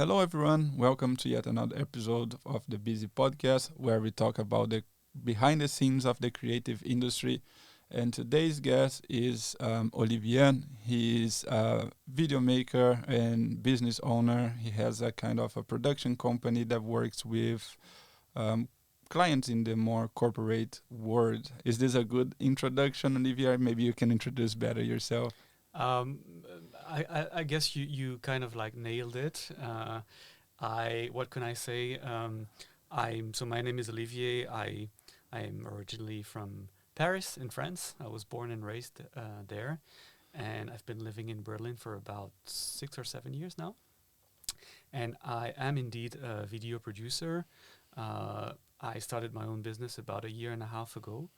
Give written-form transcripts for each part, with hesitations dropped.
Hello, everyone. Welcome to yet another episode of the Beazy podcast, where we talk about the behind the scenes of the creative industry. And today's guest is Olivier. He is a video maker and business owner. He has a kind of a production company that works with um, clients in the more corporate world. Is this a good introduction, Olivier? Maybe you can introduce better yourself. Um, I guess you kind of like nailed it. I what can I say? My name is Olivier. I am originally from Paris in France. I was born and raised there, and I've been living in Berlin for about 6 or 7 years now. And I am indeed a video producer. I started my own business about a year and a half ago,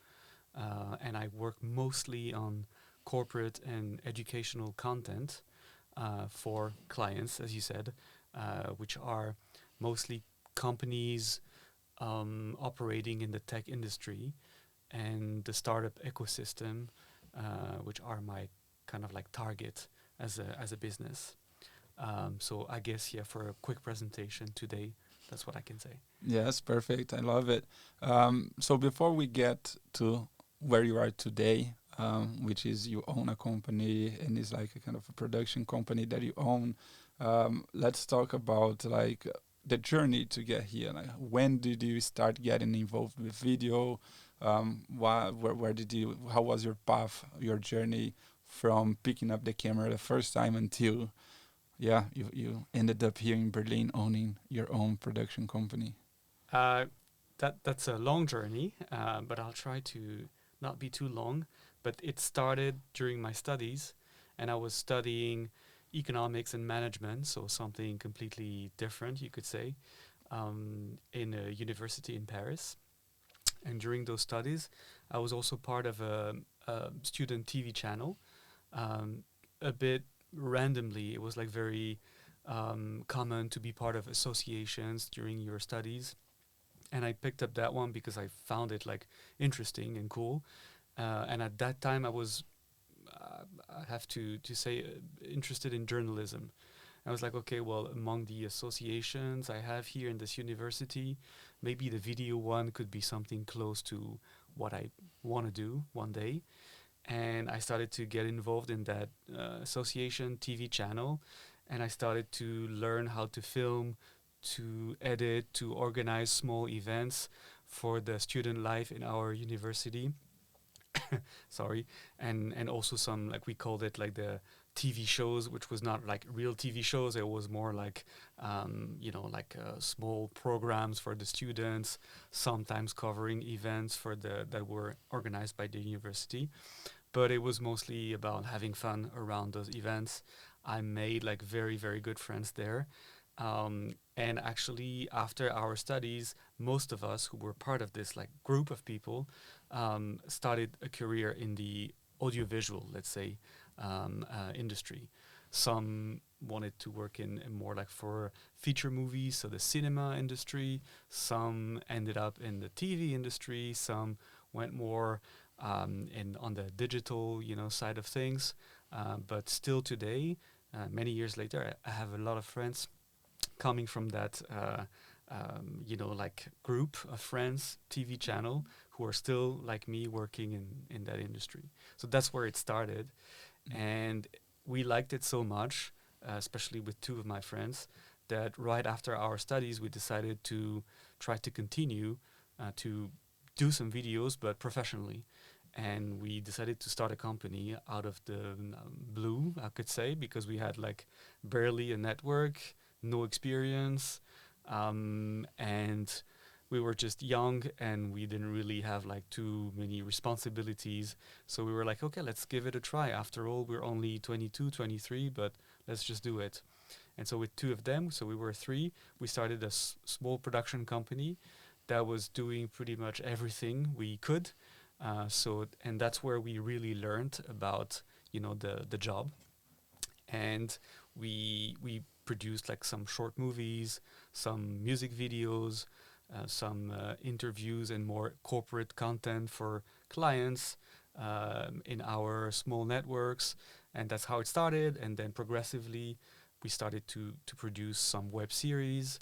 and I work mostly on corporate and educational content for clients, as you said, which are mostly companies operating in the tech industry and the startup ecosystem, which are my kind of like target as a business. So I guess yeah, for a quick presentation today, that's what I can say. Yes, perfect. I love it. So before we get to where you are today, which is you own a company and is like a kind of a production company that you own, let's talk about like the journey to get here. Like, when did you start getting involved with video? Where did you? How was your path, your journey from picking up the camera the first time until you ended up here in Berlin owning your own production company? Uh, that's a long journey, but I'll try to not be too long. But it started during my studies, and I was studying economics and management, so something completely different, you could say, in a university in Paris. And during those studies, I was also part of a student TV channel. Um, a bit randomly, it was like very common to be part of associations during your studies, and I picked up that one because I found it like interesting and cool. And at that time, I was, I have to say, interested in journalism. I was like, okay, well, among the associations I have here in this university, maybe the video one could be something close to what I want to do one day. And I started to get involved in that association TV channel, and I started to learn how to film, to edit, to organize small events for the student life in our university. Sorry, and also some, like we called it, like the TV shows, which was not like real TV shows. It was more like like small programs for the students, sometimes covering events for the that were organized by the university, but it was mostly about having fun around those events. I made like very, very good friends there. And actually, after our studies, most of us who were part of this like group of people started a career in the audiovisual, let's say, industry. Some wanted to work in more like for feature movies, so the cinema industry. Some ended up in the TV industry. Some went more in on the digital, side of things. But still today, many years later, I have a lot of friends coming from that, like group of friends, TV channel, who are still like me working in that industry. So that's where it started, and we liked it so much, especially with two of my friends, that right after our studies, we decided to try to continue to do some videos, but professionally. And we decided to start a company out of the blue, I could say, because we had like barely a network, no experience, and we were just young and we didn't really have like too many responsibilities. So we were like, okay, let's give it a try. After all, we're only 22, 23, but let's just do it. And so with two of them, so we were three, we started a small production company that was doing pretty much everything we could. And that's where we really learned about the job, and we produced like some short movies, some music videos, some interviews and more corporate content for clients in our small networks, and that's how it started. And then progressively, we started to produce some web series,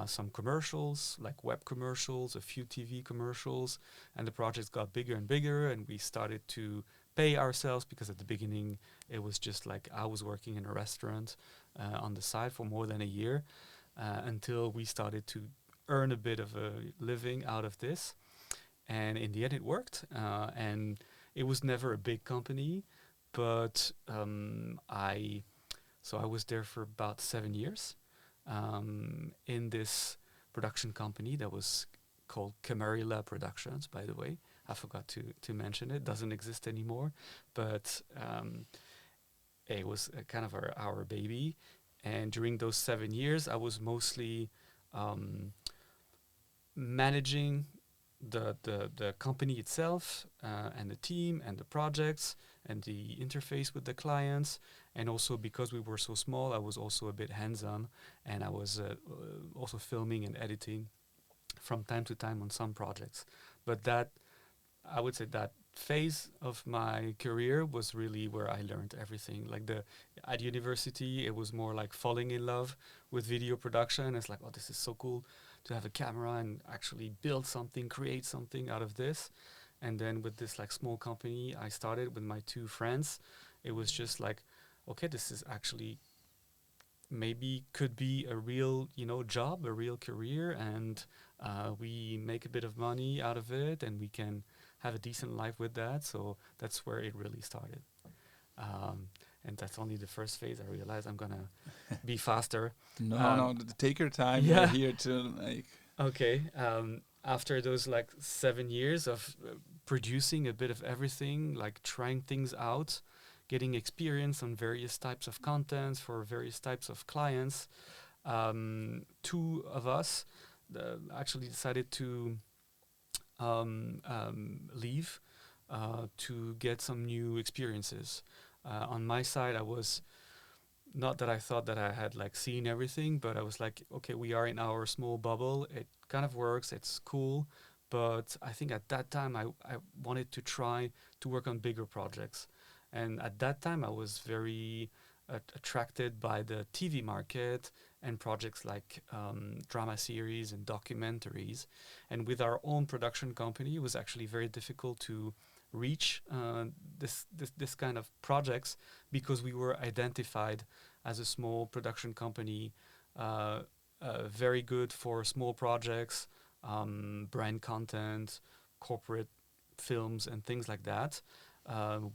some commercials, like web commercials, a few TV commercials, and the projects got bigger and bigger, and we started to pay ourselves, because at the beginning it was just like I was working in a restaurant on the side for more than a year, until we started to earn a bit of a living out of this. And in the end, it worked. And it was never a big company, but I was there for about 7 years in this production company that was called Camarilla Productions, by the way. I forgot to mention it. Doesn't exist anymore, but it was kind of our baby. And during those 7 years, I was mostly managing the company itself, and the team and the projects and the interface with the clients. And also, because we were so small, I was also a bit hands-on, and I was also filming and editing from time to time on some projects. But that, I would say, that phase of my career was really where I learned everything. Like at university, it was more like falling in love with video production. It's like, oh, this is so cool to have a camera and actually build something, create something out of this. And then with this like small company I started with my two friends, it was just like, okay, this is actually maybe could be a real, job, a real career, and we make a bit of money out of it, and we can have a decent life with that. So that's where it really started. And that's only the first phase. I realized I'm gonna be faster. No, take your time. Yeah. We're here to like. Okay. After those like 7 years of producing a bit of everything, like trying things out, getting experience on various types of contents for various types of clients, two of us actually decided to leave to get some new experiences. On my side, I was not that I thought that I had like seen everything, but I was like, okay, we are in our small bubble. It kind of works. It's cool. But I think at that time, I wanted to try to work on bigger projects. And at that time, I was very attracted by the TV market and projects like drama series and documentaries. And with our own production company, it was actually very difficult to reach this kind of projects, because we were identified as a small production company, very good for small projects, brand content, corporate films, and things like that.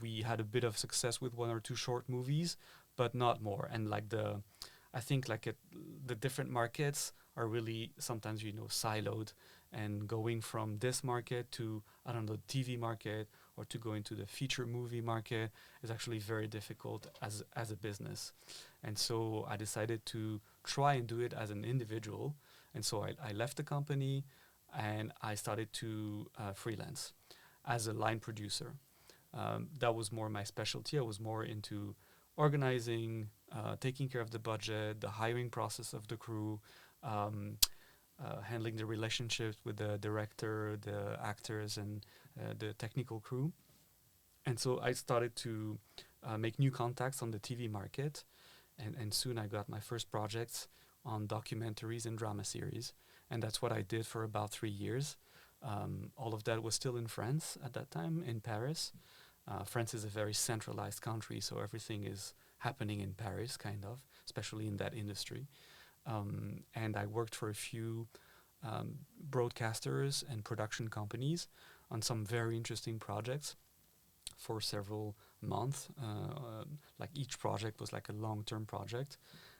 We had a bit of success with one or two short movies, but not more. And I think the different markets are really sometimes siloed, and going from this market to, I don't know, the TV market, or to go into the feature movie market is actually very difficult as a business. And so I decided to try and do it as an individual. And so I left the company and I started to freelance as a line producer. That was more my specialty. I was more into organizing, taking care of the budget, the hiring process of the crew, handling the relationships with the director, the actors, and the technical crew. And so I started to make new contacts on the TV market, and soon I got my first projects on documentaries and drama series. And that's what I did for about 3 years. All of that was still in France at that time, in Paris. France is a very centralized country, so everything is happening in Paris, kind of, especially in that industry. And I worked for a few broadcasters and production companies on some very interesting projects for several months. Like each project was like a long-term project.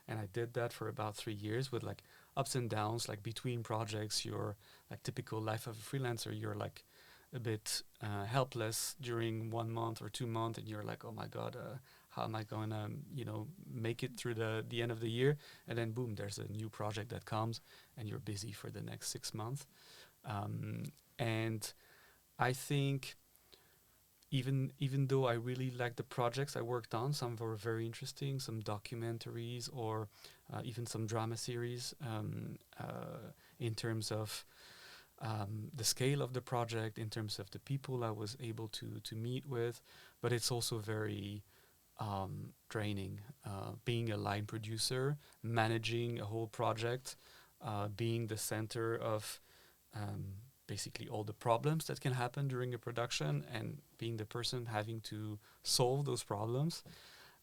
And I did that for about 3 years with like ups and downs, like between projects. You're like typical life of a freelancer. You're like a bit helpless during 1 month or 2 months, and you're like, oh my God, how am I going to, make it through the end of the year? And then boom, there's a new project that comes, and you're busy for the next 6 months. And I think even though I really liked the projects I worked on, some were very interesting, some documentaries or even some drama series in terms of the scale of the project, in terms of the people I was able to meet with, but it's also very draining. Being a line producer, managing a whole project, being the center of um, basically all the problems that can happen during a production, and being the person having to solve those problems,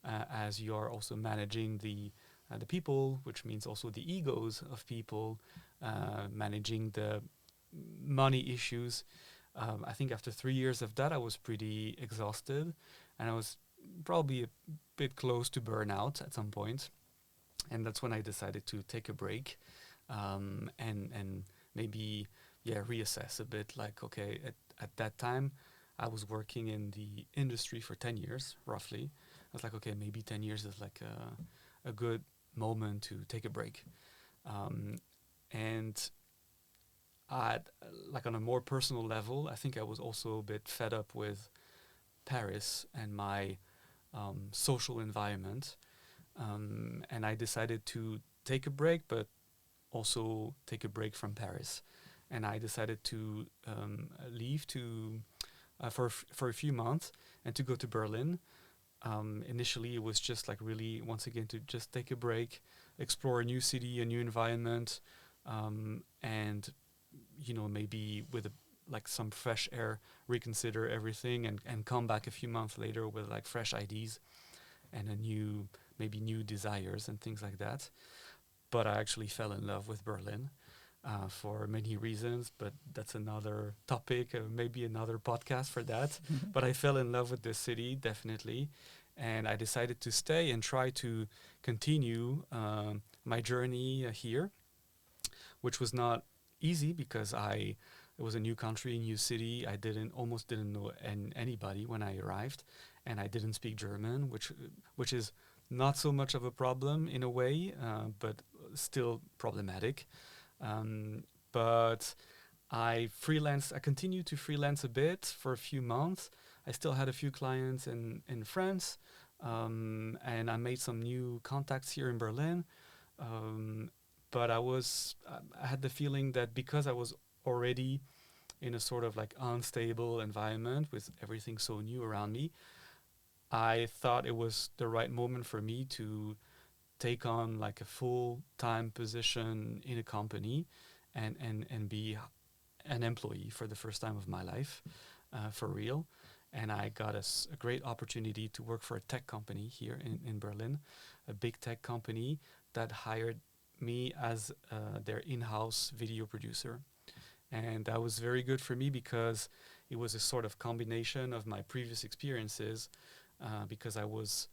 as you are also managing the people, which means also the egos of people, managing the money issues. I think after 3 years of that, I was pretty exhausted, and I was probably a bit close to burnout at some point. And that's when I decided to take a break, and maybe reassess a bit. Like, okay, at that time, I was working in the industry for 10 years roughly. I was like, okay, maybe 10 years is like a good moment to take a break. And at like on a more personal level, I think I was also a bit fed up with Paris and my social environment, and I decided to take a break, but also take a break from Paris. And I decided to leave to for a few months and to go to Berlin. Initially, it was just like really once again to just take a break, explore a new city, a new environment, and maybe with like some fresh air, reconsider everything, and come back a few months later with like fresh ideas and a new maybe new desires and things like that. But I actually fell in love with Berlin for many reasons, but that's another topic, maybe another podcast for that. But I fell in love with the city, definitely. And I decided to stay and try to continue my journey here, which was not easy because it was a new country, new city. I almost didn't know anybody when I arrived, and I didn't speak German, which is not so much of a problem in a way, but still problematic. But I freelanced. I continued to freelance a bit for a few months. I still had a few clients in France, and I made some new contacts here in Berlin. But I had the feeling that because I was already in a sort of like unstable environment with everything so new around me, I thought it was the right moment for me to take on like a full-time position in a company, and be an employee for the first time of my life, for real. And I got a great opportunity to work for a tech company here in Berlin, a big tech company that hired me as their in-house video producer. And that was very good for me because it was a sort of combination of my previous experiences, because I was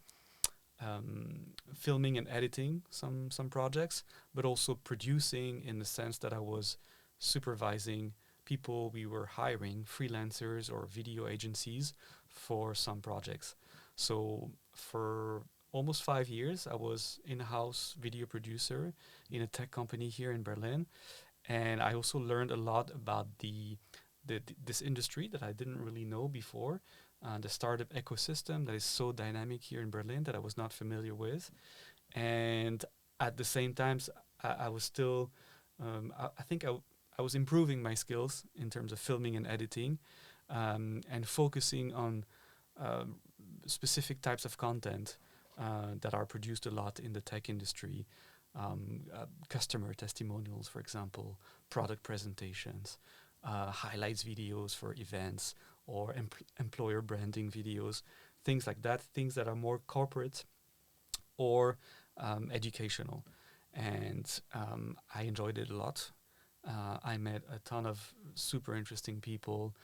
filming and editing some projects, but also producing in the sense that I was supervising people we were hiring, freelancers or video agencies, for some projects. So for almost 5 years, I was in-house video producer in a tech company here in Berlin, and I also learned a lot about this industry that I didn't really know before, the startup ecosystem that is so dynamic here in Berlin that I was not familiar with. And at the same time, I was still, I think I was improving my skills in terms of filming and editing, and focusing on specific types of content that are produced a lot in the tech industry. Customer testimonials, for example, product presentations, highlights videos for events, or employer branding videos, things like that, things that are more corporate or educational. And I enjoyed it a lot. I met a ton of super interesting people,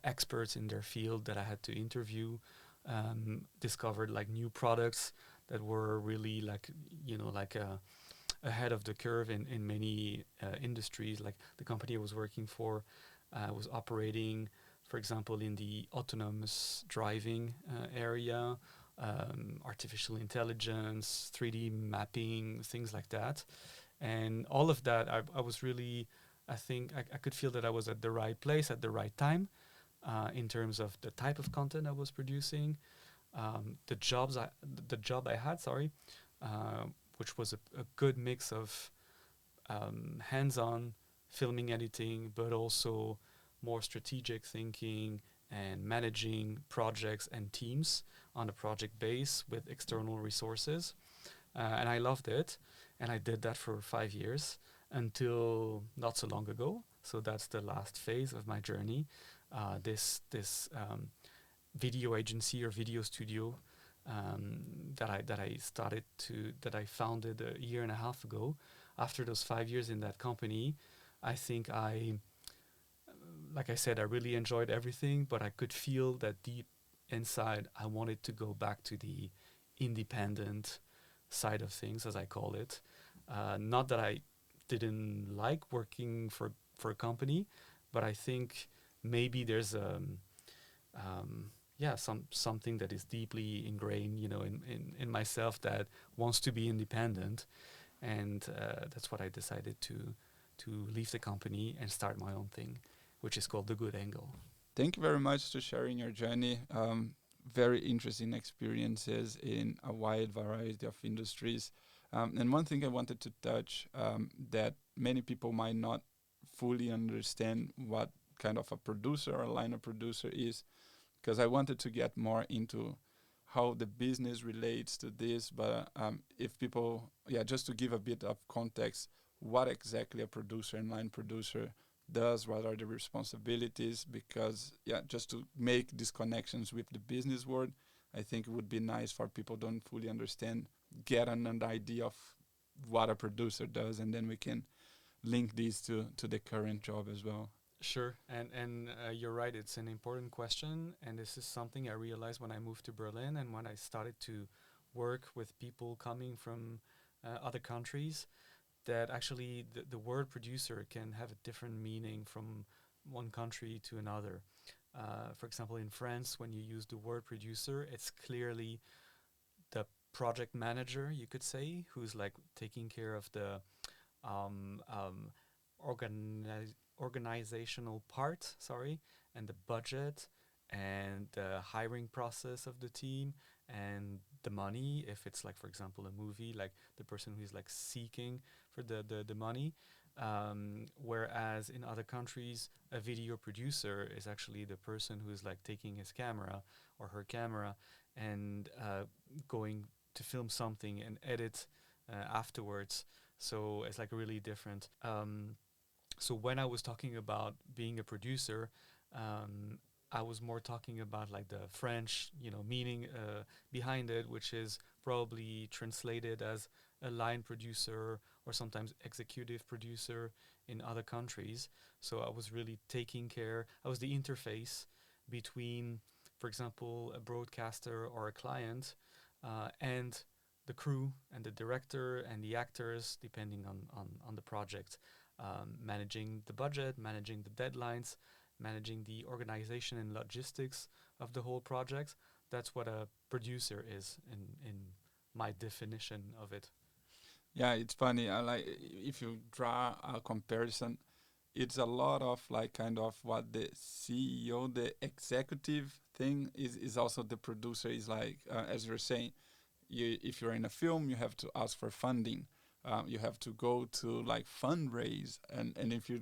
experts in their field that I had to interview, discovered like new products that were really like, ahead of the curve in many industries. Like the company I was working for was operating, for example, in the autonomous driving area, artificial intelligence, 3D mapping, things like that. And all of that, I was really, I think I could feel that I was at the right place at the right time, in terms of the type of content I was producing, the job I had, sorry, which was a good mix of hands-on filming, editing, but also more strategic thinking and managing projects and teams on a project base with external resources. And I loved it. And I did that for 5 years until not so long ago. So that's the last phase of my journey. This video agency or video studio that I founded a year and a half ago. After those 5 years in that company, I think like I said, I really enjoyed everything, but I could feel that deep inside, I wanted to go back to the independent side of things, as I call it. Not that I didn't like working for a company, but I think maybe there's something that is deeply ingrained, in myself that wants to be independent, and that's what I decided to leave the company and start my own thing, which is called The Good Angle. Thank you very much for sharing your journey. Very interesting experiences in a wide variety of industries. And one thing I wanted to touch that many people might not fully understand what kind of a producer or line of producer is, because I wanted to get more into how the business relates to this. But if people, just to give a bit of context, what exactly a producer and line producer does, what are the responsibilities, because just to make these connections with the business world, I think it would be nice for people don't fully understand, get an idea of what a producer does, and then we can link these to the current job as well. Sure, and you're right. It's an important question, and this is something I realized when I moved to Berlin and when I started to work with people coming from other countries. That actually the word producer can have a different meaning from one country to another. For example, in France, when you use the word producer, it's clearly the project manager, you could say, who's like taking care of the um, um, organizational part, and the budget and the hiring process of the team and the money. If it's like, for example, a movie, like the person who's like seeking for the money. Whereas in other countries, a video producer is actually the person who's like taking his camera or her camera and going to film something and edit afterwards. So it's like really different. So when I was talking about being a producer, I was more talking about like the French, meaning behind it, which is probably translated as a line producer or sometimes executive producer in other countries. So I was really taking care. I was the interface between, for example, a broadcaster or a client and the crew and the director and the actors, depending on the project. Managing the budget, managing the deadlines, managing the organization and logistics of the whole project. That's what a producer is in my definition of it. Yeah, it's funny. I like if you draw a comparison, it's a lot of like kind of what the CEO, the executive thing is also the producer is like, as you're saying, if you're in a film, you have to ask for funding. You have to go to like fundraise, and if you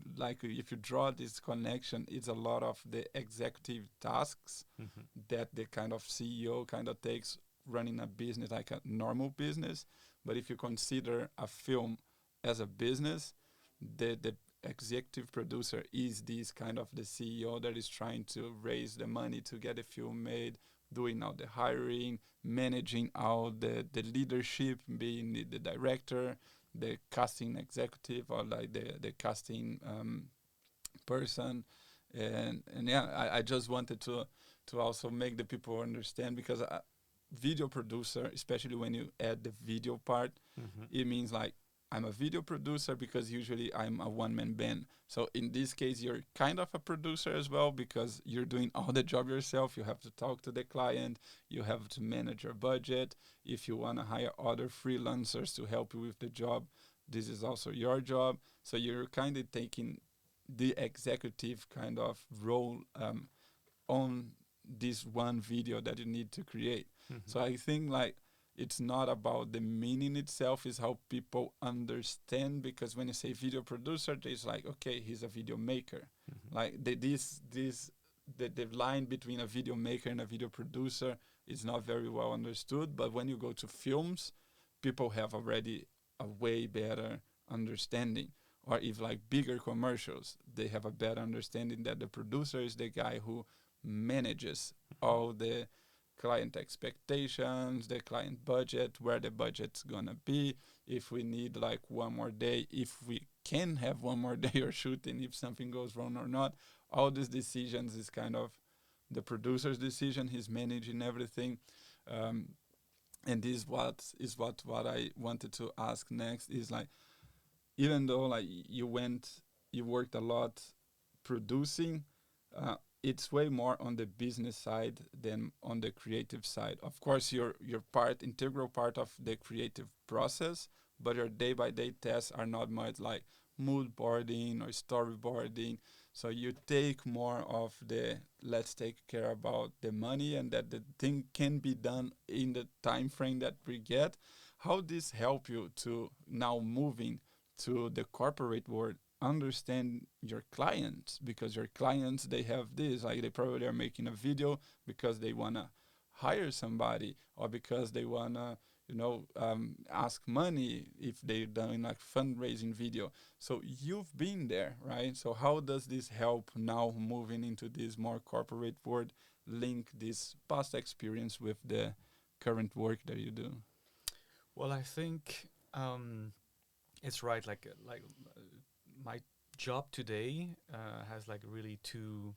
draw this connection, it's a lot of the executive tasks Mm-hmm. that the kind of CEO kind of takes running a business like a normal business. But if you consider a film as a business, the executive producer is this kind of the CEO that is trying to raise the money to get a film made, doing all the hiring, managing all the leadership, being the director, the casting executive, or like the casting person. And I just wanted to also make the people understand, because video producer, especially when you add the video part, Mm-hmm. it means like I'm a video producer because usually I'm a one-man band. So in this case, you're kind of a producer as well, because you're doing all the job yourself. You have to talk to the client. You have to manage your budget. If you want to hire other freelancers to help you with the job, this is also your job. So you're kind of taking the executive kind of role on this one video that you need to create. Mm-hmm. So I think like it's not about the meaning itself, is how people understand, because when you say video producer, it's like, okay, he's a video maker. Mm-hmm. Like this the line between a video maker and a video producer is not very well understood. But when you go to films, people have already a way better understanding. Or if like bigger commercials, they have a better understanding that the producer is the guy who manages all the client expectations, the client budget, where the budget's gonna be, if we need like one more day, if we can have one more day or shooting, if something goes wrong or not. All these decisions is kind of the producer's decision. He's managing everything. Um, and this what I wanted to ask next is like, even though like you worked a lot producing, uh, it's way more on the business side than on the creative side. Of course, you're integral part of the creative process, but your day by day tasks are not much like mood boarding or storyboarding. So you take more of the let's take care about the money and that the thing can be done in the time frame that we get. How this help you to now moving to the corporate world, understand your clients, because your clients, they have this, like they probably are making a video because they want to hire somebody, or because they want to ask money if they're doing like fundraising video. So you've been there, right? So how does this help now moving into this more corporate world, link this past experience with the current work that you do? Well, I think it's right. My job today has like really two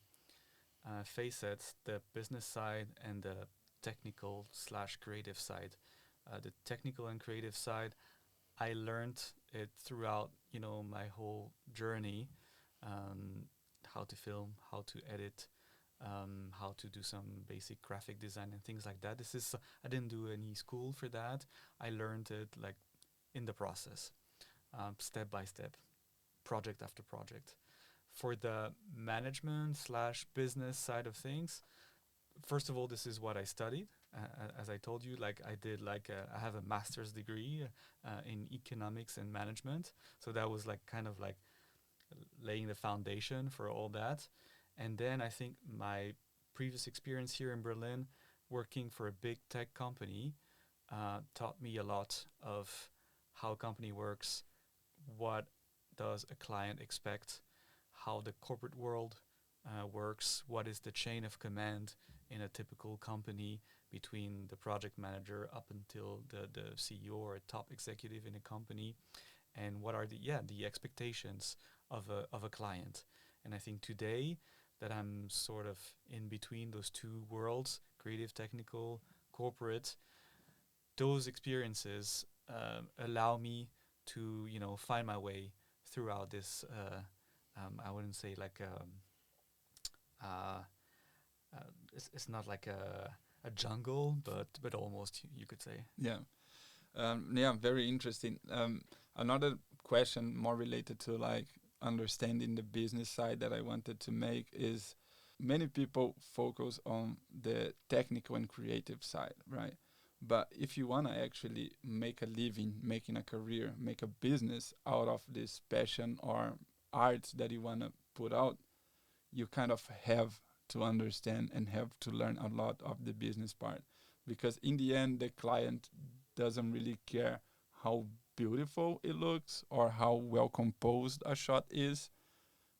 facets: the business side and the technical slash creative side. The technical and creative side, I learned it throughout, my whole journey, um, how to film, how to edit, how to do some basic graphic design and things like that. I didn't do any school for that. I learned it like in the process, step by step, project after project. For the management slash business side of things, first of all, this is what I studied. As I told you, like I have a master's degree in economics and management. So that was like kind of like laying the foundation for all that. And then I think my previous experience here in Berlin, working for a big tech company, taught me a lot of how a company works, what does a client expect, how the corporate world works, what is the chain of command in a typical company between the project manager up until the CEO or a top executive in a company, and what are the expectations of a client. And I think today that I'm sort of in between those two worlds, creative, technical, corporate, those experiences allow me to find my way throughout this. I wouldn't say like uh, it's not like a jungle, but almost you could say. Yeah. Yeah, very interesting. Another question more related to like understanding the business side that I wanted to make is, many people focus on the technical and creative side, right? But if you want to actually make a living, making a career, make a business out of this passion or art that you want to put out, you kind of have to understand and have to learn a lot of the business part, because in the end the client doesn't really care how beautiful it looks or how well composed a shot is,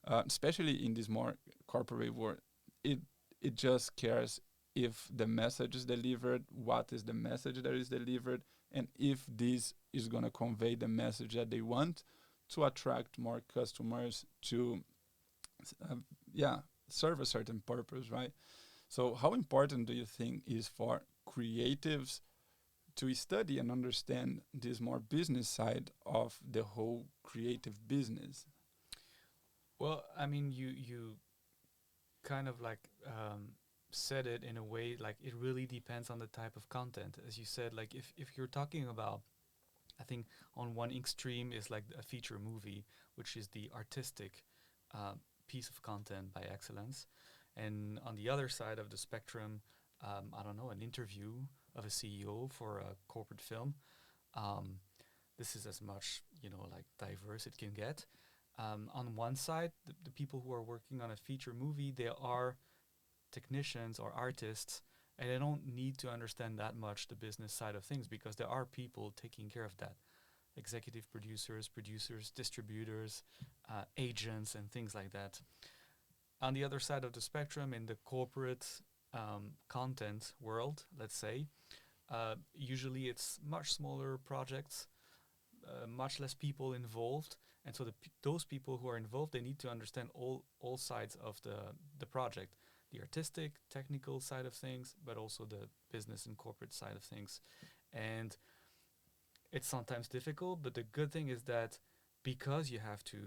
especially in this more corporate world. It it just cares if the message is delivered, what is the message that is delivered, and if this is going to convey the message that they want to attract more customers to uh, yeah, serve a certain purpose, right? So how important do you think is for creatives to study and understand this more business side of the whole creative business? Well, I mean, you kind of like said it in a way like it really depends on the type of content. As you said, like if you're talking about, I think on one extreme is like a feature movie, which is the artistic uh, piece of content by excellence, and on the other side of the spectrum, I don't know, an interview of a CEO for a corporate film. Um, this is as much like diverse it can get. On one side, the people who are working on a feature movie, they are technicians or artists, and they don't need to understand that much the business side of things because there are people taking care of that. Executive producers, distributors, agents, and things like that. On the other side of the spectrum, in the corporate content world, let's say, usually it's much smaller projects, much less people involved, and so those people who are involved, they need to understand all sides of the project, the artistic, technical side of things, but also the business and corporate side of things. And it's sometimes difficult, but the good thing is that because you have to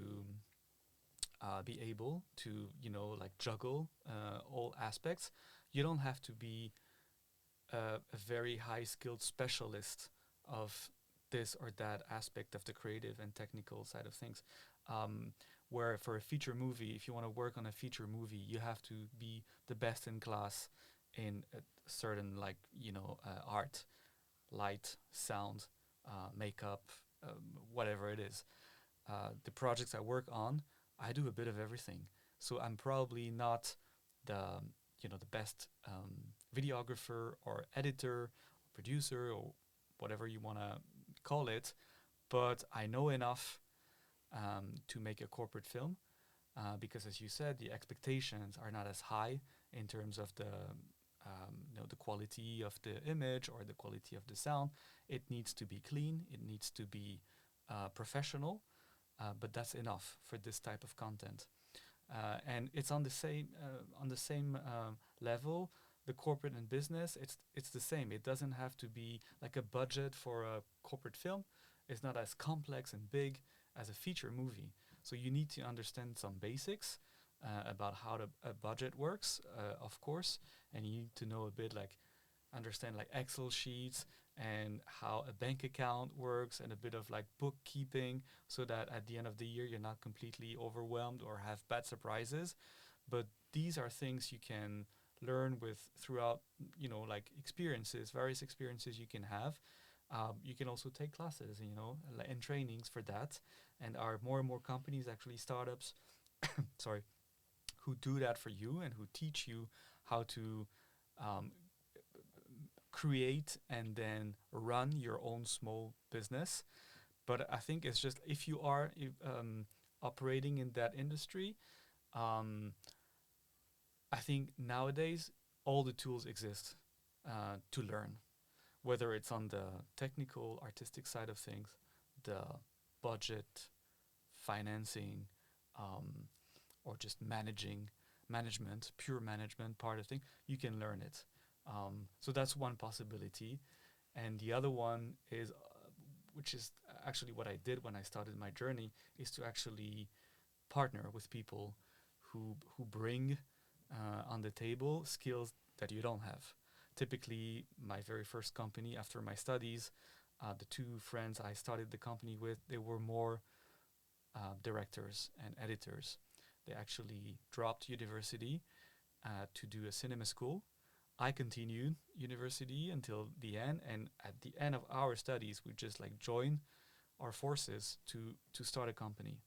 be able to, like juggle all aspects, you don't have to be a very high skilled specialist of this or that aspect of the creative and technical side of things. Where for a feature movie, if you want to work on a feature movie, you have to be the best in class in a certain, like, art, light, sound, makeup, whatever it is. The projects I work on, I do a bit of everything. So I'm probably not the the best videographer or editor, or producer, or whatever you want to call it, but I know enough to make a corporate film because, as you said, the expectations are not as high in terms of the quality of the image or the quality of the sound. It needs to be clean. It needs to be professional, but that's enough for this type of content. And it's on the same level. The corporate and business, it's the same. It doesn't have to be like a budget for a corporate film. It's not as complex and big as a feature movie. So you need to understand some basics about how a budget works, of course, and you need to know a bit, like, understand like Excel sheets and how a bank account works and a bit of like bookkeeping, so that at the end of the year you're not completely overwhelmed or have bad surprises. But these are things you can learn with throughout, like experiences, various experiences you can have. You can also take classes, and trainings for that. And are more and more companies, actually startups, sorry, who do that for you and who teach you how to um, create and then run your own small business. But I think it's just, if you are operating in that industry, um, I think nowadays all the tools exist to learn, whether it's on the technical, artistic side of things, the budget, financing, um, or just management, pure management part of thing. You can learn it. So that's one possibility. And the other one is, which is actually what I did when I started my journey, is to actually partner with people who bring on the table skills that you don't have. Typically, my very first company after my studies, the two friends I started the company with, they were more directors and editors. They actually dropped university to do a cinema school. I continued university until the end, and at the end of our studies, we just like join our forces to start a company.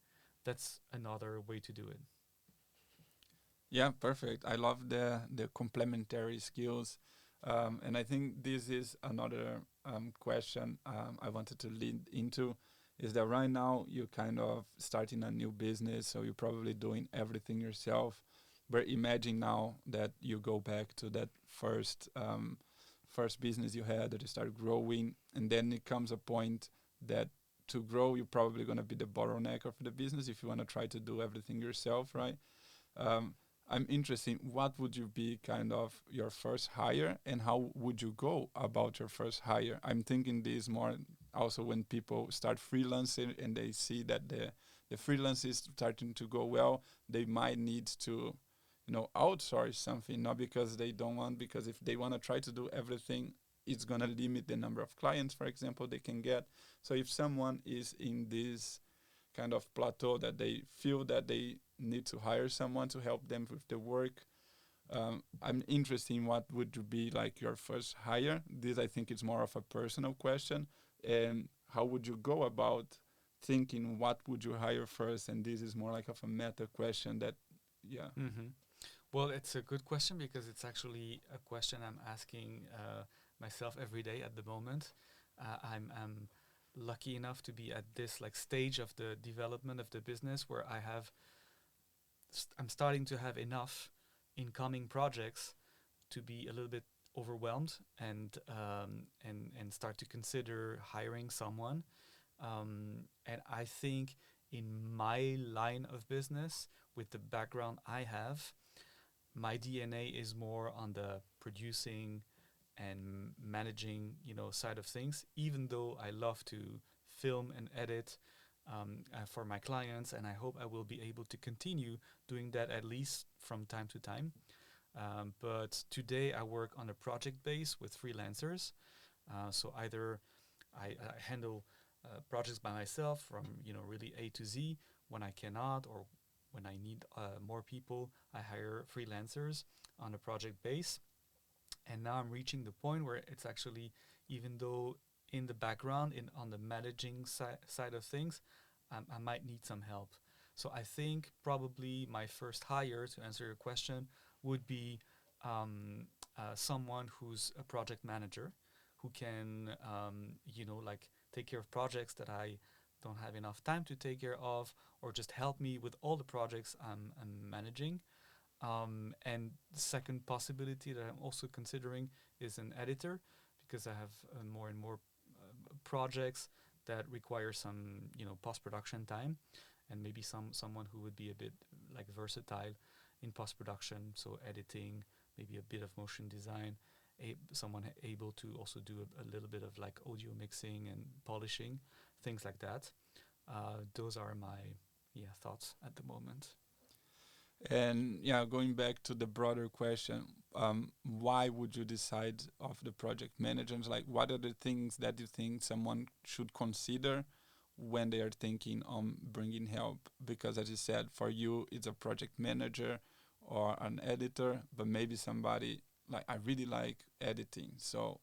That's another way to do it. Yeah, perfect. I love the complementary skills, and I think this is another question I wanted to lead into. Is that right now you're kind of starting a new business, so you're probably doing everything yourself. But imagine now that you go back to that first business you had, that you start growing, and then it comes a point that to grow you're probably going to be the bottleneck of the business if you want to try to do everything yourself, right? um, I'm interested, what would you be kind of your first hire, and how would you go about your first hire? I'm thinking this more also when people start freelancing and they see that the freelance is starting to go well, they might need to, outsource something, not because they don't want, because if they want to try to do everything, it's going to limit the number of clients, for example, they can get. So if someone is in this kind of plateau that they feel that they need to hire someone to help them with the work, I'm interested in what would be like your first hire. This, I think, is more of a personal question. And how would you go about thinking what would you hire first? And this is more like of a meta question that, yeah. Mm-hmm. Well, it's a good question because it's actually a question I'm asking myself every day at the moment. I'm lucky enough to be at this like stage of the development of the business where I'm starting to have enough incoming projects to be a little bit overwhelmed and start to consider hiring someone. And I think in my line of business, with the background I have, my DNA is more on the producing and managing, side of things. Even though I love to film and edit for my clients, and I hope I will be able to continue doing that at least from time to time. But today I work on a project base with freelancers. So either I handle projects by myself from really A to Z when I cannot, or when I need more people, I hire freelancers on a project base. And now I'm reaching the point where it's actually, even though in the background, in on the managing side of things, I might need some help. So I think probably my first hire, to answer your question, would be someone who's a project manager, who can like take care of projects that I don't have enough time to take care of, or just help me with all the projects I'm managing. And the second possibility that I'm also considering is an editor, because I have more and more projects that require some post production time, and maybe someone who would be a bit like versatile in post production, so editing, maybe a bit of motion design, someone able to also do a little bit of like audio mixing and polishing, things like that. Those are my thoughts at the moment. And yeah, going back to the broader question, why would you decide of the project managers? Like, what are the things that you think someone should consider when they are thinking on bringing help? Because as you said, for you, it's a project manager or an editor, but maybe somebody like I really like editing. So,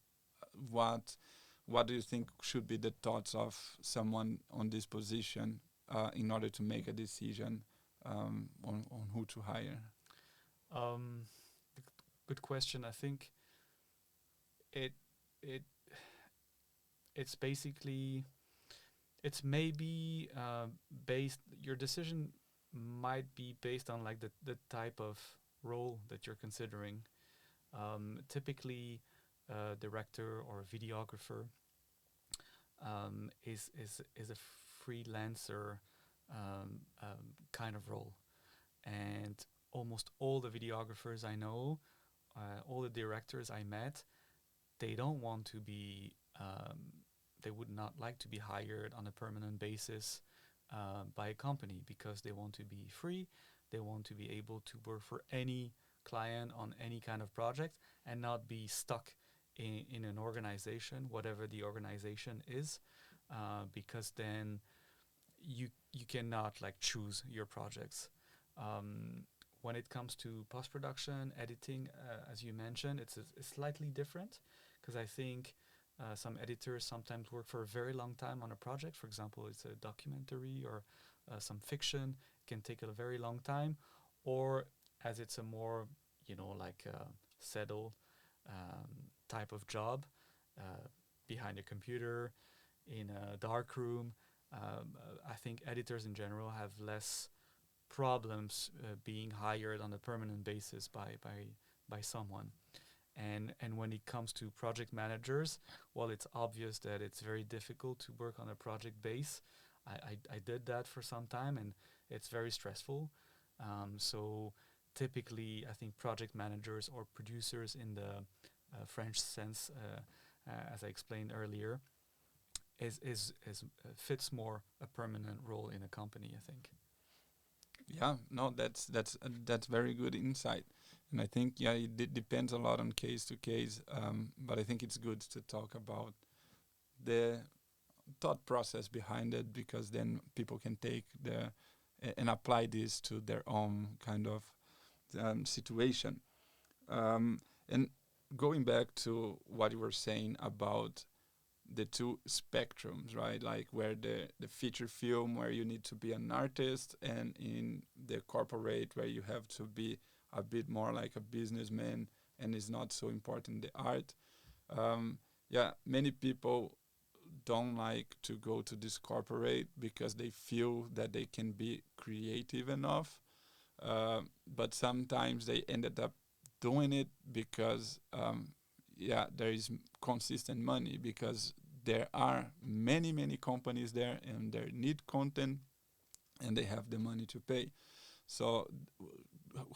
what what do you think should be the thoughts of someone on this position in order to make a decision on who to hire? Um, Good question. I think it it it's basically, it's maybe based, your decision might be based on like the type of role that you're considering. Typically, a director or a videographer is a freelancer kind of role, and almost all the videographers I know, all the directors I met, they don't want to be, they would not like to be hired on a permanent basis by a company, because they want to be free. They want to be able to work for any client on any kind of project and not be stuck in an organization, whatever the organization is, because then you cannot like choose your projects. When it comes to post production, editing, as you mentioned, it's slightly different, because I think some editors sometimes work for a very long time on a project. For example, it's a documentary or some fiction. It can take a very long time, or as it's a more like settled type of job, behind a computer in a dark room. I think editors in general have less problems being hired on a permanent basis by someone. And when it comes to project managers, well, it's obvious that it's very difficult to work on a project base. I did that for some time, and it's very stressful. So typically, I think project managers or producers in the French sense, as I explained earlier, is fits more a permanent role in a company, I think. Yeah, no, that's very good insight, and I think yeah, depends a lot on case to case. But I think it's good to talk about the thought process behind it, because then people can take and apply this to their own kind of situation. And going back to what you were saying about the two spectrums, right? Like where the feature film where you need to be an artist, and in the corporate where you have to be a bit more like a businessman and is not so important the art. Um, yeah, many people don't like to go to this corporate because they feel that they can be creative enough. But sometimes they ended up doing it because, yeah, there is consistent money because there are many, many companies there and they need content and they have the money to pay. So,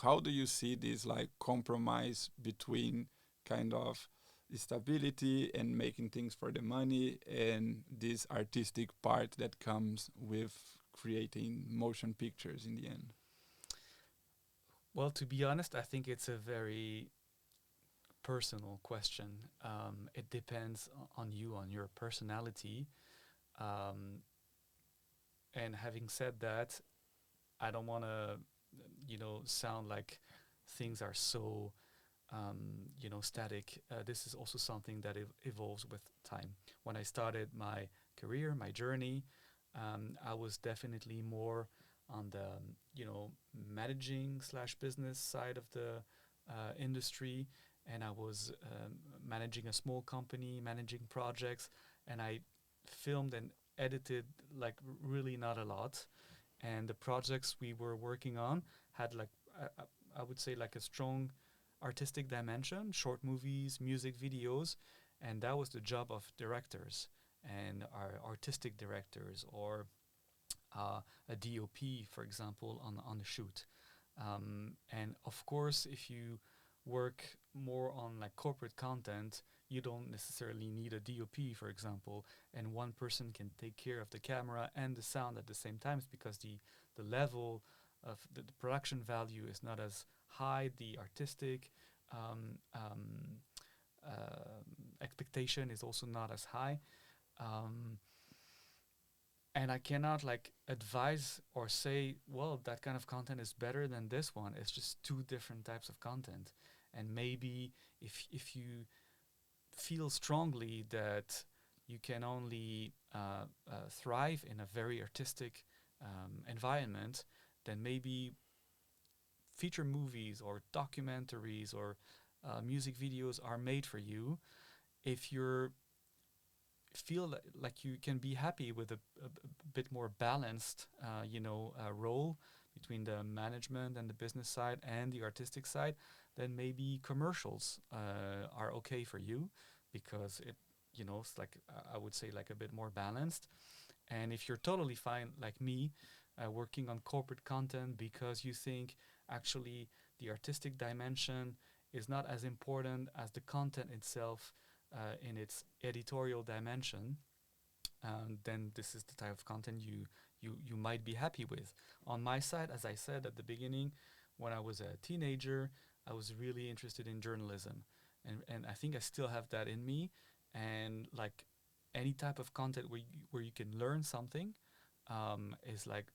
how do you see this like compromise between kind of stability and making things for the money and this artistic part that comes with creating motion pictures in the end? Well, to be honest, I think it's a very personal question. It depends on you, on your personality. Um, and having said that, I don't want to, sound like things are so, static. This is also something that evolves with time. When I started my career, my journey, I was definitely more on the, managing slash business side of the industry, and I was managing a small company, managing projects, and I filmed and edited like really not a lot, and the projects we were working on had like I would say like a strong artistic dimension, short movies, music videos, and that was the job of directors and our artistic directors or a DOP, for example, on the shoot. And of course, if you work more on like corporate content, you don't necessarily need a DOP, for example, and one person can take care of the camera and the sound at the same time because the level of the production value is not as high, the artistic um, um, expectation is also not as high. Um, and I cannot like advise or say, well, that kind of content is better than this one. It's just two different types of content. And maybe if you feel strongly that you can only thrive in a very artistic environment, then maybe feature movies or documentaries or music videos are made for you. If you're feel like you can be happy with a bit more balanced, role between the management and the business side and the artistic side, then maybe commercials are okay for you because it's like I would say like a bit more balanced. And if you're totally fine, like me, working on corporate content because you think actually the artistic dimension is not as important as the content itself in its editorial dimension, then this is the type of content you might be happy with. On my side, as I said at the beginning, when I was a teenager, I was really interested in journalism, and I think I still have that in me. And like any type of content where you can learn something is like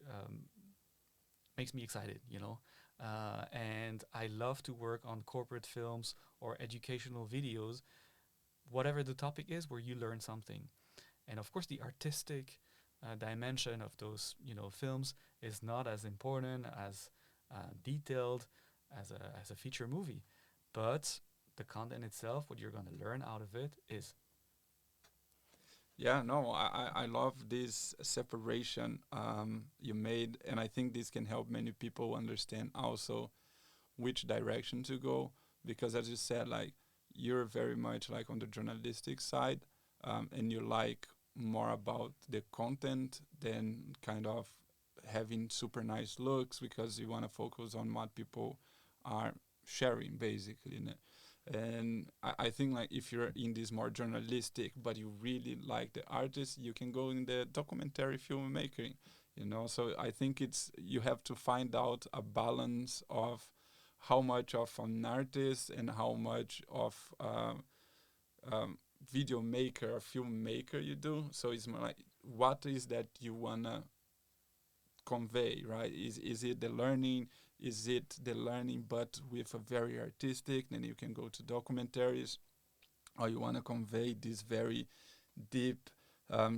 makes me excited, and I love to work on corporate films or educational videos, whatever the topic is, where you learn something. And of course, the artistic dimension of those, films is not as important as detailed as a feature movie, but the content itself, what you're going to learn out of it, is. Yeah, no, I love this separation you made, and I think this can help many people understand also which direction to go. Because as you said, like you're very much like on the journalistic side, and you like more about the content than kind of having super nice looks because you want to focus on what people are sharing basically. And I think like if you're in this more journalistic but you really like the artist, you can go in the documentary filmmaking, so I think it's you have to find out a balance of how much of an artist and how much of video maker or filmmaker you do. So it's more like what is that you wanna convey, right? Is it the learning? Is it the learning but with a very artistic? Then you can go to documentaries, or you want to convey these very deep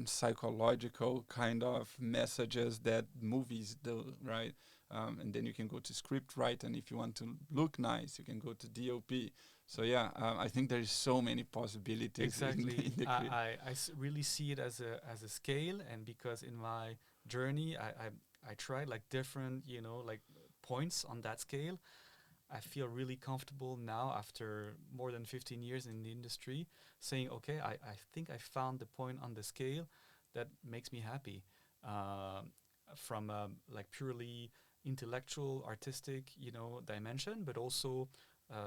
psychological kind of messages that movies do, right? and then you can go to script write, and if you want to look nice, you can go to DOP. So yeah, I think there is so many possibilities in Exactly. the Really see it as a scale, and because in my journey, I tried like different, like points on that scale. I feel really comfortable now after more than 15 years in the industry saying, okay, I think I found the point on the scale that makes me happy. From a like purely intellectual, artistic, dimension, but also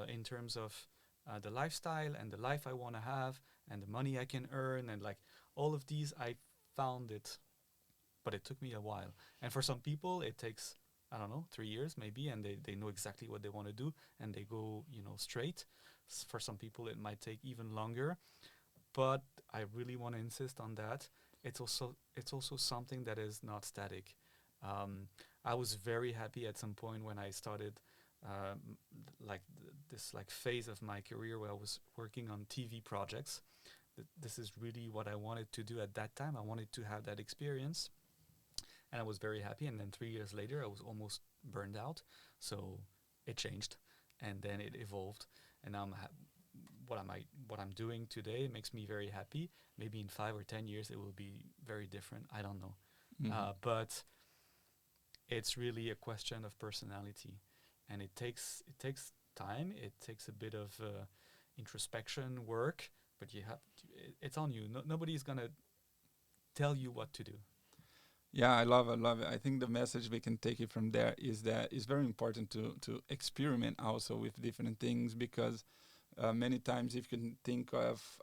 in terms of the lifestyle and the life I want to have and the money I can earn and like all of these, I found it, but it took me a while. And for some people, it takes, I don't know, 3 years maybe, and they know exactly what they want to do and they go, straight. For some people, it might take even longer, but I really want to insist on that. It's also something that is not static. I was very happy at some point when I started this like phase of my career where I was working on TV projects. This is really what I wanted to do at that time. I wanted to have that experience, and I was very happy. And then 3 years later, I was almost burned out. So it changed, and then it evolved, and now what I'm doing today makes me very happy. Maybe in 5 or 10 years, it will be very different. I don't know, Mhm. but it's really a question of personality, and it takes time. It takes a bit of introspection work, but it's on you. Nobody's gonna tell you what to do. Yeah, I love it. I love it. I think the message we can take it from there is that it's very important to experiment also with different things, because many times if you can think of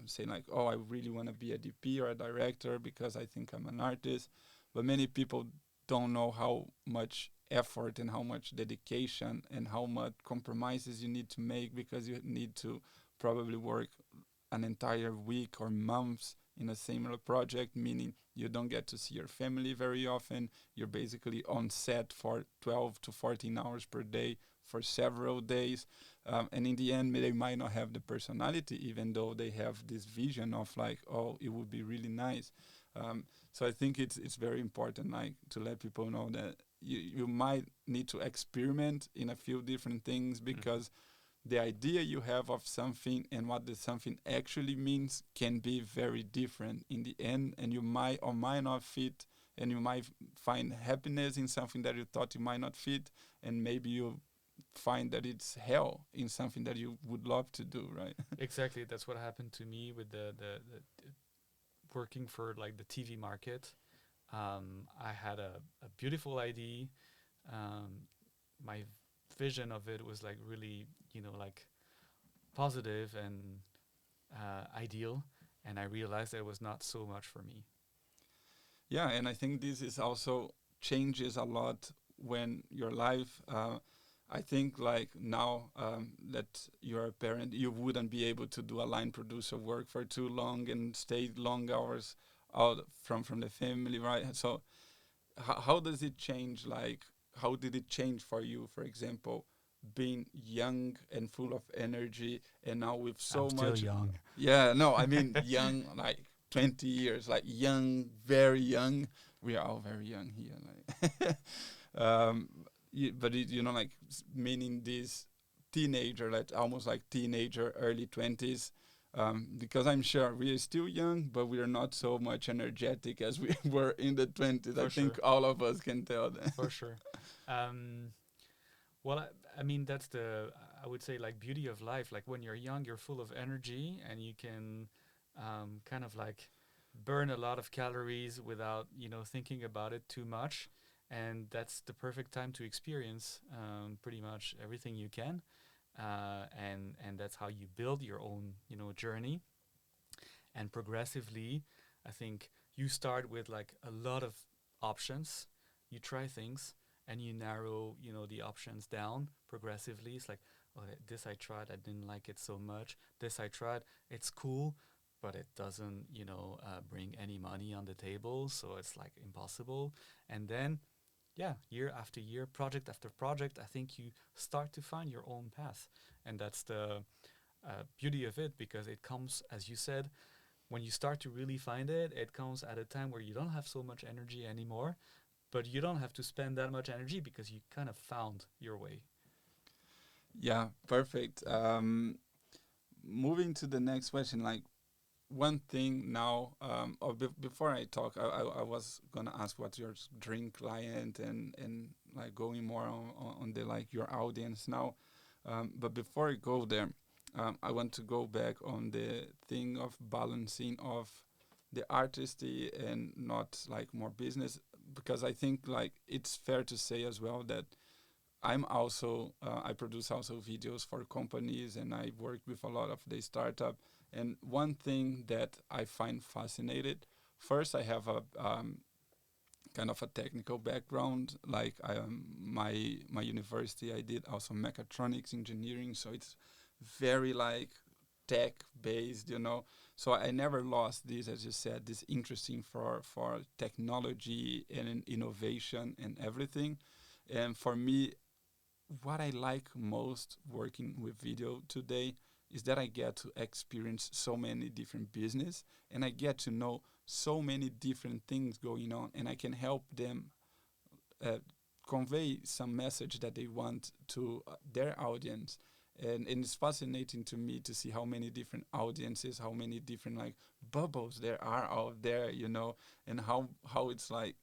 saying like, oh, I really want to be a DP or a director because I think I'm an artist, but many people don't know how much effort and how much dedication and how much compromises you need to make, because you need to probably work an entire week or months in a similar project, meaning you don't get to see your family very often. You're basically on set for 12 to 14 hours per day for several days. And in the end, they might not have the personality, even though they have this vision of like, oh, it would be really nice. So I think it's very important, like, to let people know that you might need to experiment in a few different things, Mhm. because the idea you have of something and what the something actually means can be very different in the end, and you might or might not fit, and you might find happiness in something that you thought you might not fit, and maybe you find that it's hell in something that you would love to do, right? Exactly, that's what happened to me with the working for like the TV market. I had a beautiful idea. Um, my vision of it was like really, like positive and ideal, and I realized that it was not so much for me. Yeah, and I think this is also changes a lot when your life. I think like now that you're a parent, you wouldn't be able to do a line producer work for too long and stay long hours out from the family, right? So how does it change? Like, how did it change for you, for example, being young and full of energy, and now with I'm so still much? young. Yeah, no, I mean young, like 20 years, like young, very young. We are all very young here, like. But like meaning this teenager, like almost like teenager, early 20s, because I'm sure we are still young, but we are not so much energetic as we were in the 20s. I For think sure, all of us can tell that. for sure. Um, well, I mean, that's the, I would say, like, beauty of life. Like, when you're young, you're full of energy and you can kind of like burn a lot of calories without, thinking about it too much. And that's the perfect time to experience pretty much everything you can. And that's how you build your own, journey. And progressively, I think you start with like a lot of options. You try things and you narrow, the options down progressively. It's like, oh, this I tried, I didn't like it so much. This I tried, it's cool, but it doesn't, bring any money on the table, so it's like impossible. And then, yeah, year after year, project after project, I think you start to find your own path, and that's the beauty of it, because it comes, as you said, when you start to really find it, it comes at a time where you don't have so much energy anymore, but you don't have to spend that much energy because you kind of found your way. Yeah, perfect. Moving to the next question, like one thing now, or before I talk, I was gonna ask what's your dream client and like going more on the like your audience now, but before I go there, I want to go back on the thing of balancing of the artistry and not like more business, because I think like it's fair to say as well that I'm also I produce also videos for companies and I work with a lot of the startup. And one thing that I find fascinated, first I have a kind of a technical background. Like my university, I did also mechatronics engineering, so it's very like tech based, you know. So I never lost this, as you said, this interesting for technology and innovation and everything. And for me, what I like most working with video today is that I get to experience so many different business and I get to know so many different things going on, and I can help them uh, convey some message that they want to their audience. And it's fascinating to me to see how many different audiences, how many different like bubbles there are out there, you know, and how it's like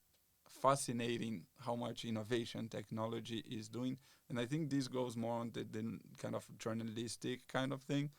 fascinating how much innovation technology is doing. And I think this goes more on the kind of journalistic kind of thing,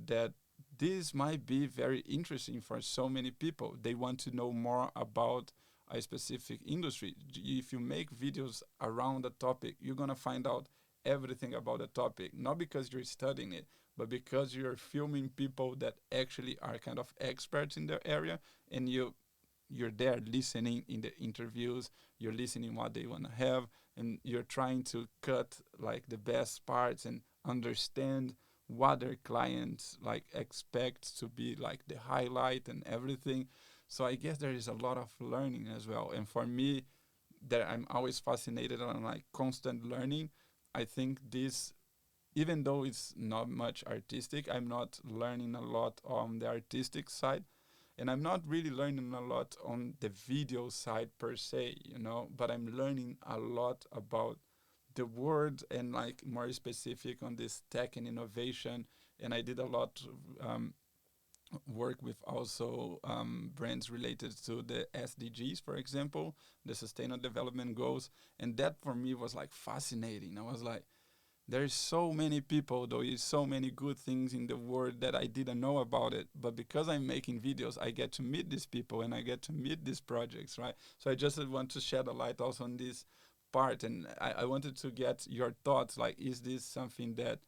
that this might be very interesting for so many people. They want to know more about a specific industry. If you make videos around a topic, you're going to find out everything about the topic, not because you're studying it, but because you're filming people that actually are kind of experts in their area, and you're there listening in the interviews, you're listening what they want to have, and you're trying to cut like the best parts and understand what their clients like expect to be like the highlight and everything. So I guess there is a lot of learning as well. And for me, that I'm always fascinated on like constant learning. I think this, even though it's not much artistic, I'm not learning a lot on the artistic side, and I'm not really learning a lot on the video side per se, you know, but I'm learning a lot about the word and like more specific on this tech and innovation. And I did a lot um, work with also brands related to the SDGs, for example, the Sustainable Development Goals, and that for me was like fascinating. I was like, there's so many people, there is so many good things in the world that I didn't know about it. But because I'm making videos, I get to meet these people and I get to meet these projects, right? So I just want to shed a light also on this part. And I wanted to get your thoughts. Like, is this something that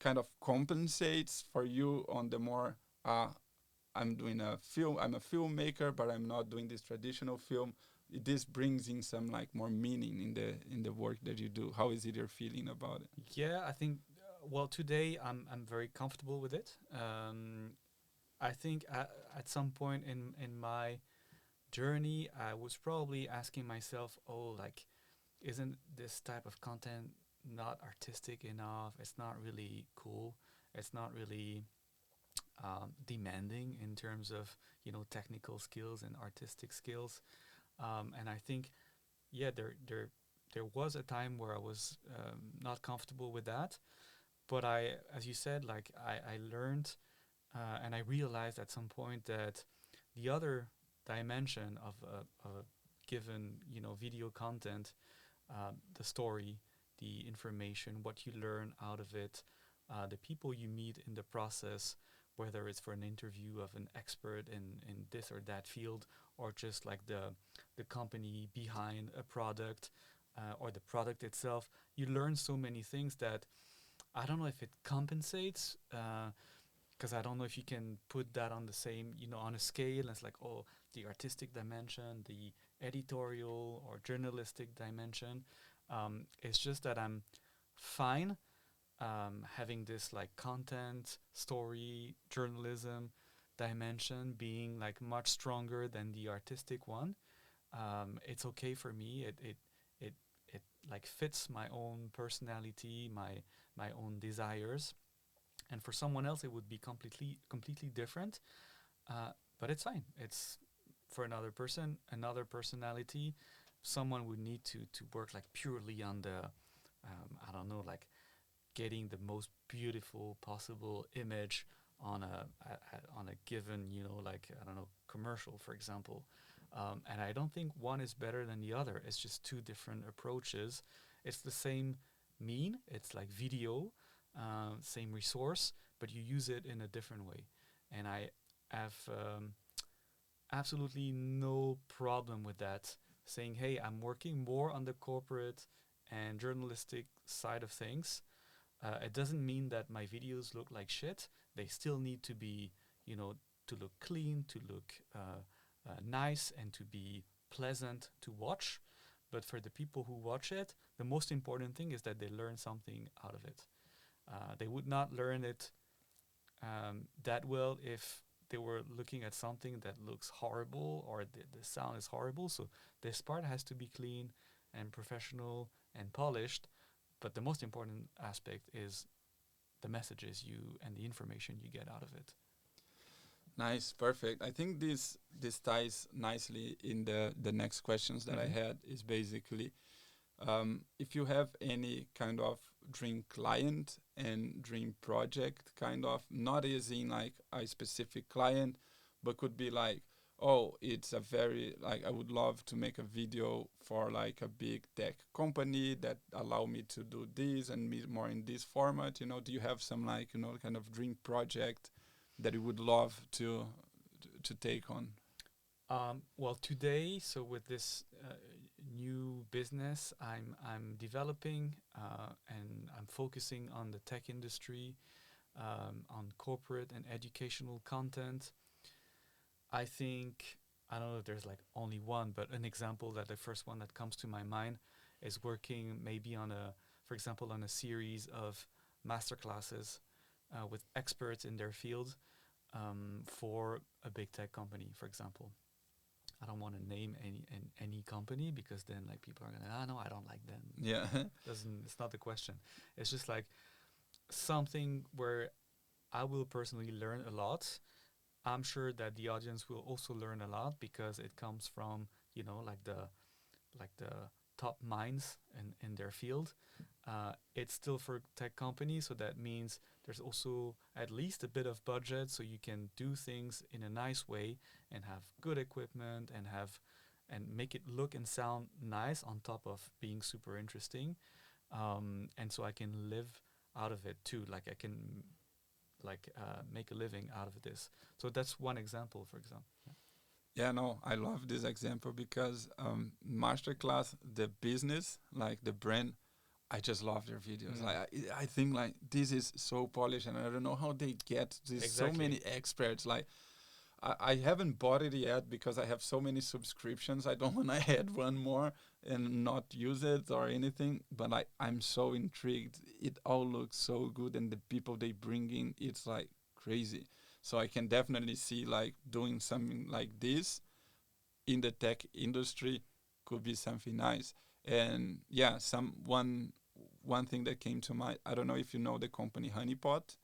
kind of compensates for you on the more, I'm doing a film, I'm a filmmaker, but I'm not doing this traditional film. This brings in some like more meaning in the work that you do. How is it you're feeling about it? Yeah, I think well today I'm very comfortable with it. I think at some point in my journey, I was probably asking myself, oh, like, isn't this type of content not artistic enough? It's not really cool. It's not really demanding in terms of technical skills and artistic skills. And I think yeah, there was a time where I was not comfortable with that, but I, as you said, like I learned and I realized at some point that the other dimension of a given video content, the story, the information, what you learn out of it, the people you meet in the process, whether it's for an interview of an expert in this or that field, or just like the company behind a product or the product itself, you learn so many things that I don't know if it compensates. Because I don't know if you can put that on the same, on a scale. It's like, oh, the artistic dimension, the editorial or journalistic dimension. It's just that I'm fine having this like content, story, journalism dimension being like much stronger than the artistic one. It's okay for me. It it like fits my own personality, my own desires, and for someone else it would be completely different. But it's fine. It's for another person, another personality. someone would need to work like purely on the I don't know, like getting the most beautiful possible image on on a given, you know, like I don't know, commercial, for example. And I don't think one is better than the other. It's just two different approaches. It's the same mean. It's like video, same resource, but you use it in a different way. And I have absolutely no problem with that. Saying, hey, I'm working more on the corporate and journalistic side of things. It doesn't mean that my videos look like shit. They still need to be, you know, to look clean, to look nice, and to be pleasant to watch. But for the people who watch it, the most important thing is that they learn something out of it. They would not learn it that well if they were looking at something that looks horrible or the sound is horrible. So this part has to be clean and professional and polished. But the most important aspect is the messages you and the information you get out of it. Nice, perfect. I think this ties nicely in the next questions that I had is basically if you have any kind of dream client and dream project, kind of not as in like a specific client, but could be like, oh, it's a very like I would love to make a video for like a big tech company that allow me to do this and me more in this format. You know, do you have some like kind of dream project that you would love to take on? Well, today, so with this new business, I'm developing and I'm focusing on the tech industry, on corporate and educational content. I think I don't know if there's like only one, but an example that the first one that comes to my mind is working maybe on for example, on a series of masterclasses with experts in their field for a big tech company, for example. I don't want to name any company because then like people are gonna no, I don't like them. Yeah. Doesn't It's not the question. It's just like something where I will personally learn a lot. I'm sure that the audience will also learn a lot because it comes from, you know, like the top minds in their field. It's still for tech companies, so that means there's also at least a bit of budget, so you can do things in a nice way and have good equipment and make it look and sound nice on top of being super interesting. And so I can live out of it too. Like I can make a living out of this. So that's one example, for example. Yeah. Yeah, no, I love this example because masterclass, the business, like the brand, I just love their videos. Like I think like this is so polished, and I don't know how they get this so many experts. Like I haven't bought it yet because I have so many subscriptions. I don't want to add one more and not use it or anything. But I'm so intrigued. It all looks so good, and the people they bring in, it's like crazy. So I can definitely see like doing something like this in the tech industry could be something nice. And yeah, one thing that came to mind. I don't know if you know the company Honeypot,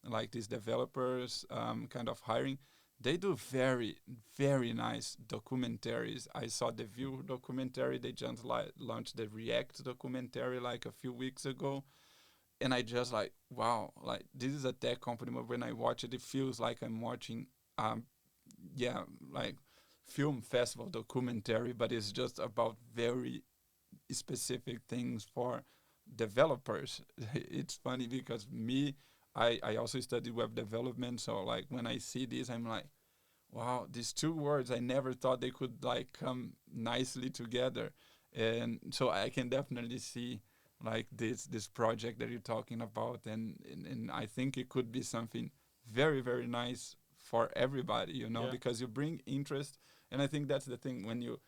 like these developers kind of hiring. They do very, very nice documentaries. I saw the View documentary. They just launched the React documentary like a few weeks ago. And I just like, wow, like this is a tech company, but when I watch it, it feels like I'm watching, yeah, like film festival documentary, but it's just about very specific things for developers. It's funny because I also studied web development, so like when I see this, I'm like, wow, these two words I never thought they could like come nicely together, and so I can definitely see like this project that you're talking about, and I think it could be something very very nice for everybody, Yeah. because you bring interest, and I think that's the thing when you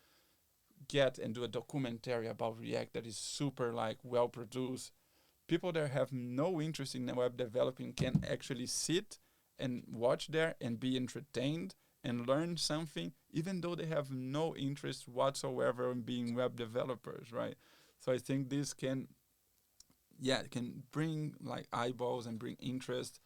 get and do a documentary about React that is super like well produced. People that have no interest in web developing can actually sit and watch there and be entertained and learn something, even though they have no interest whatsoever in being web developers, right? So I think this can bring like eyeballs and bring interest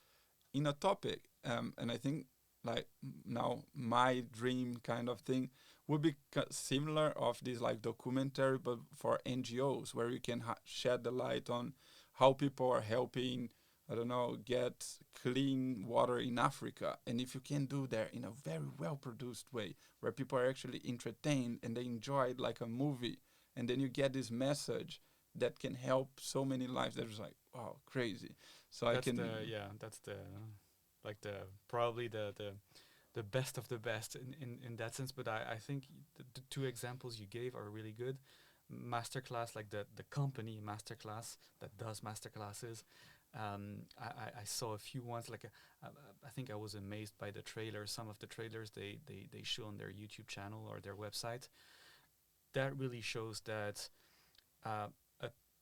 in a topic. And I think like now my dream kind of thing would be similar of this like documentary, but for NGOs, where you can shed the light on how people are helping, I don't know, get clean water in Africa. And if you can do that in a very well produced way, where people are actually entertained and they enjoy it like a movie, and then you get this message that can help so many lives, that is like, wow, crazy. So I That's can, that's the like the probably the best of the best in that sense. But I think the two examples you gave are really good. Masterclass, like the company Masterclass that does masterclasses. I saw a few ones like I think I was amazed by the trailers. Some of the trailers they show on their YouTube channel or their website. That really shows that a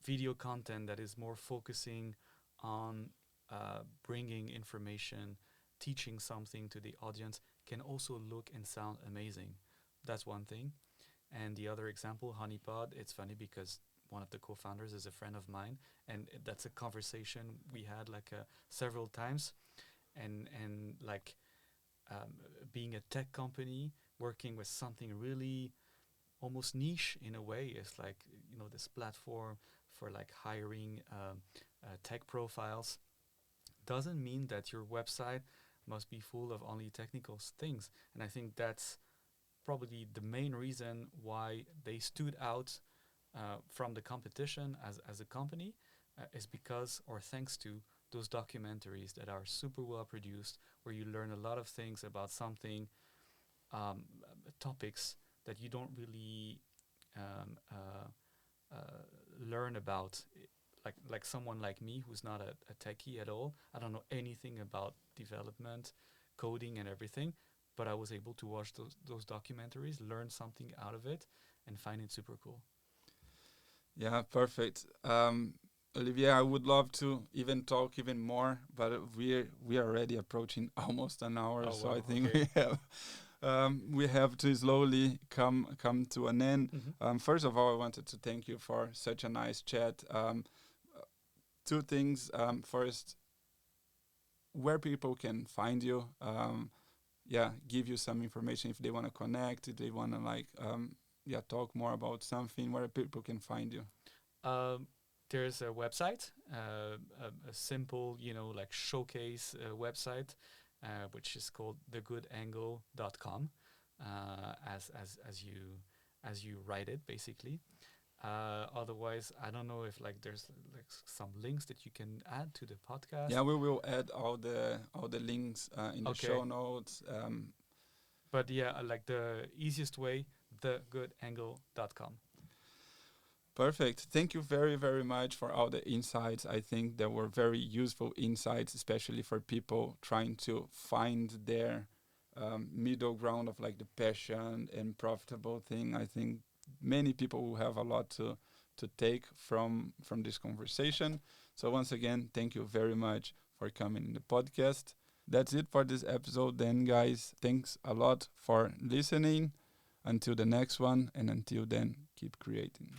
video content that is more focusing on bringing information, teaching something to the audience can also look and sound amazing. That's one thing. And the other example, Honeypot, it's funny because one of the co-founders is a friend of mine, and that's a conversation we had like several times, and like being a tech company working with something really almost niche in a way is like this platform for like hiring tech profiles doesn't mean that your website must be full of only technical things. And I think that's probably the main reason why they stood out from the competition as a company, is because, or thanks to, those documentaries that are super well produced, where you learn a lot of things about something, topics that you don't really um, uh, learn about. Like someone like me who's not a techie at all. I don't know anything about development, coding, and everything. But I was able to watch those documentaries, learn something out of it, and find it super cool. yeah, perfect. Olivier, I would love to even talk even more, but we are already approaching almost an hour, Oh so I wow! think Okay. we have to slowly come to an end. Mm-hmm. First of all, I wanted to thank you for such a nice chat. Two things. First, where people can find you. Yeah, give you some information if they want to connect, if they want to like talk more about something, where people can find you. Um, there's a website, a simple, like showcase website, which is called thegoodangle.com, as you write it, basically. Otherwise, I don't know if like there's like some links that you can add to the podcast. Yeah, we will add all the links in the show Okay, notes. but yeah, like the easiest way, thegoodangle.com. Perfect. Thank you very, very much for all the insights. I think there were very useful insights, especially for people trying to find their middle ground of like the passion and profitable thing. I think many people will have a lot to take from this conversation. So once again, thank you very much for coming in the podcast. That's it for this episode then, guys. Thanks a lot for listening. Until the next one, and until then, keep creating.